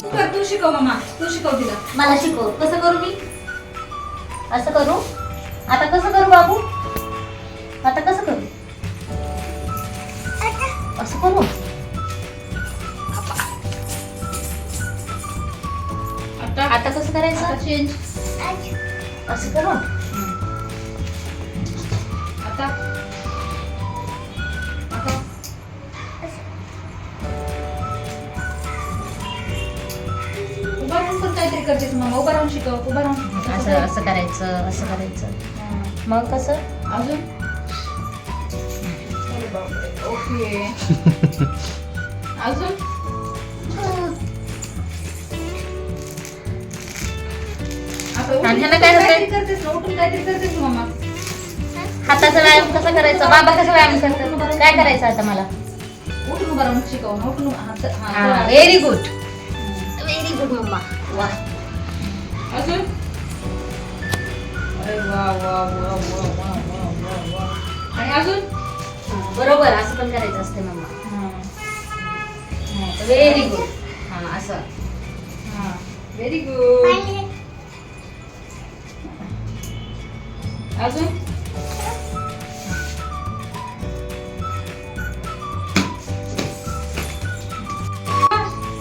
तू शिकव मामा, तू शिकव तिला. मला शिकव. कसं करू मी? असं करू? आता कसं करू बाबू? आता कसं करू? असं करू? आता कसं करायचं? चेंज. असं करू? आता उभा राहून पण काहीतरी करतेस मामा. उभा राहून शिकव. उभा राहून असं असं करायचं, असं करायचं. मग कसं? अजून. अरे बापरे. ओके. अजून आणि ह्याला काय होतंय? काहीतरी करतेस ना, उठून काहीतरी करतेस ना मामा. हाताचा व्यायाम कसा करायचा? बाबा कसं व्यायाम करतात? काय करायचं आता मला? उठून उभा राहून शिकव ना. उठून व्हेरी गुड, व्हेरी गुड मम्मा. वा. अजून. अरे वा वा वा वा वा वा वा वा. आणि अजून. बरोबर, असं पण करायचं असते मम्मा. Very good. हा असं. Very good. अजून.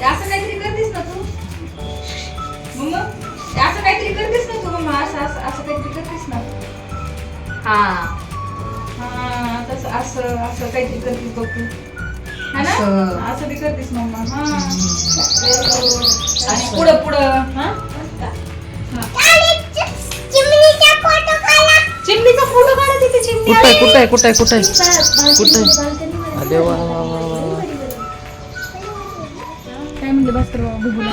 असं काहीतरी करतेस ना तू मम्मा. असं काहीतरी करतेस ना तू मम्मा. असं असं असं काहीतरी करतेस ना. हा तसं असं असं काहीतरी करतेस बघ तू. है ना? असं. असं बी करतेस मम्मा. आणि पुढं पुढं. चिमणीचा फोटो काढा. तिथे चिमणी कुठे आहे. कुठे कुठे कुठे कुठे? अरे वा वा वा वा वा. काय म्हणले भास्कर बुबूला?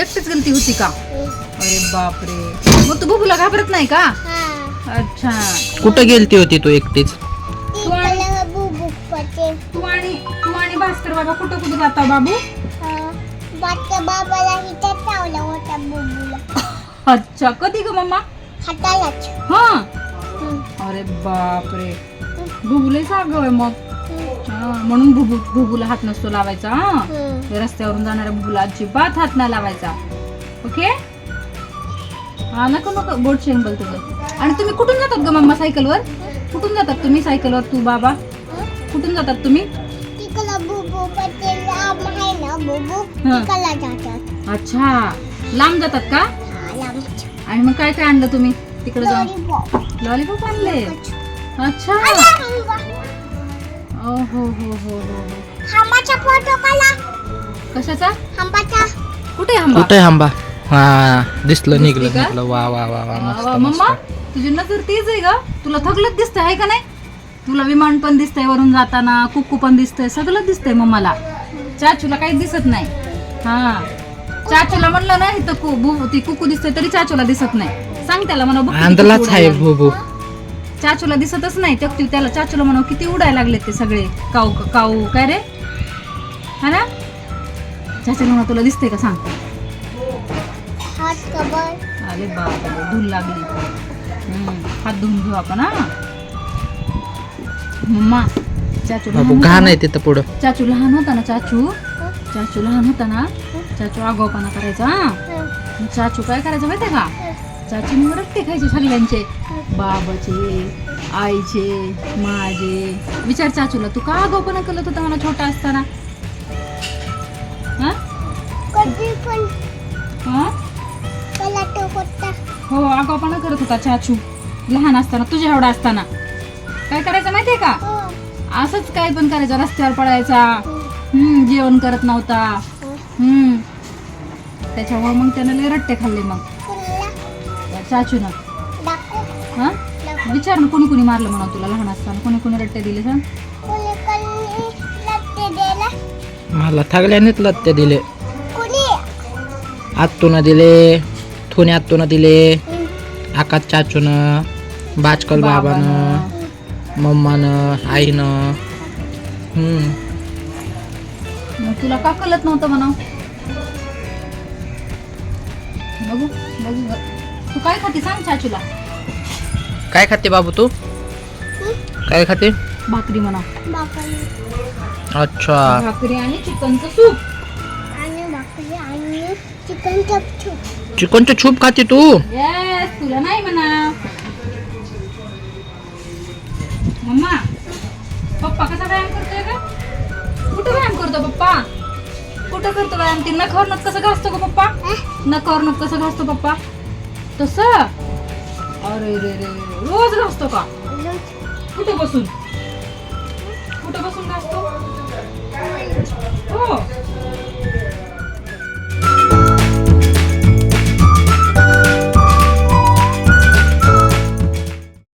एकटीच गलती होती का? अरे बापरे. मग तू बुबूला घाबरत नाही का? अच्छा. कुठं गेलती होती तू एकटीच? तू आणि भास्कर बाबा कुठं कुठं जाता बाबू? बाबाला हिच्यात लावला होता बुबूला अच्छा. कधी ग मम्मा? हातालाच. हा. अरे बापरे. बुबूला सागव आहे मग. म्हणून बुबूला हात नसतो लावायचा. रस्त्यावरून जाणाऱ्या बुबूला अजिबात हात नाही लावायचा. ओके. हा नको नको. बोट शेंग बोल तुझं. आणि तुम्ही कुठून जातात ग मम्मा सायकलवर? कुठून जातात तुम्ही सायकलवर? तू बाबा कुठून जातात तुम्ही? तिकडला बुबू पटेल आहे ना बुबू तिकडला जातात. अच्छा. लांब जातात का? लांब. आणि मग काय काय आणलं तुम्ही तिकडे जाऊन? लॉलीपॉप. लॉलीपॉप आणले. अच्छा. हो हो हो हो हो. हांबाचा फोटो काढला. कशाचा? हांबाचा. कुठे आंबा? कुठे आंबा? हा दिसलं, दिसली निघलं का? निघलं. वा वा वा वा. मस्त मम्मा मस्त. तुझी नजर तेज आहे ग. तुला थकलत दिसतंय आहे का नाही? तुला विमान पण दिसतंय वरून जाताना. कुक्कू पण दिसतंय. सगळं दिसतंय मम्माला. चाचूला काही दिसत नाही. हा. चाचूला म्हणलं ना इथं ती कुक्कू दिसतंय तरी चाचूला दिसत नाही. सांग त्याला म्हणा बघ किती आंधलाच कुक्कू आहे उडायला भोबू. लागले. चाचूला दिसतच नाही. त्याला चाचूला म्हणा किती उडायला लागले ते सगळे काऊ काऊ. काय रे? हा ना? चाचूला म्हणा तुला दिसतंय का सांग. हात कबर. अरे बाबा धूल लागली. हात धुवून घेऊ आपण. हा मम्मा. चाचू बाबू लहान घाण होता आहे ना? तिथं पुढं. चाचू लहान होता ना? चाचू लहान होता ना? चाचू आगाऊपणा करायचा. मग चाचू काय करायचं माहितीये का? चाचूने रट्टे खायचे सगळ्यांचे. बाबाचे, आईचे, माझे. विचार चाचूला तू का आगाऊपणा करत होता मला छोटा असताना? हा? कधी पण हा? कला तो होता. हो आगाऊपणा करत होता चाचू लहान असताना. तुझ्या एवढा असताना काय करायचं माहितीये का? असंच काय पण करायचं. रस्त्यावर पडायचा. जेवण करत नव्हता. त्याच्यामुळे मग त्यानं लय रट्टे खाल्ले मग चाचून. हा विचार ना कोणी कोणी मारलं म्हणा तुला लहान असताना? कोणी कोणी रट्टे दिले सांग? मला थगल्यानेच लत्ते दिले. कुणी आत्तून दिले, थोने आत्तून दिले, आकाश चाचून, बाचकल बाबानं, मम्मानं, आईनं. मग तुला का कळत नव्हतं म्हणा? बघू बघू. तू काय खाते सांग चाचूला. काय खाते बाबू तू? काय खाते? भाकरी म्हणा. बापाने अच्छा भाकरी आणि चिकनचं सूप. आणि भाकरी आणि चिकन चपचूप. चिकनचं सूप खाते तू? येस, तुला नाही म्हणा. मम्मा, पप्पा कसा व्यायाम करतोय का? कुठं व्यायाम करतो पप्पा? कुठं करतो व्यायाम? ती नखावर नख कसं घासतो का पप्पा? नखावर नख कसं घासतो पप्पा? तसं? अरे रे रे, रोज घासतो का? कुठं बसून? कुठं बसून घासतो?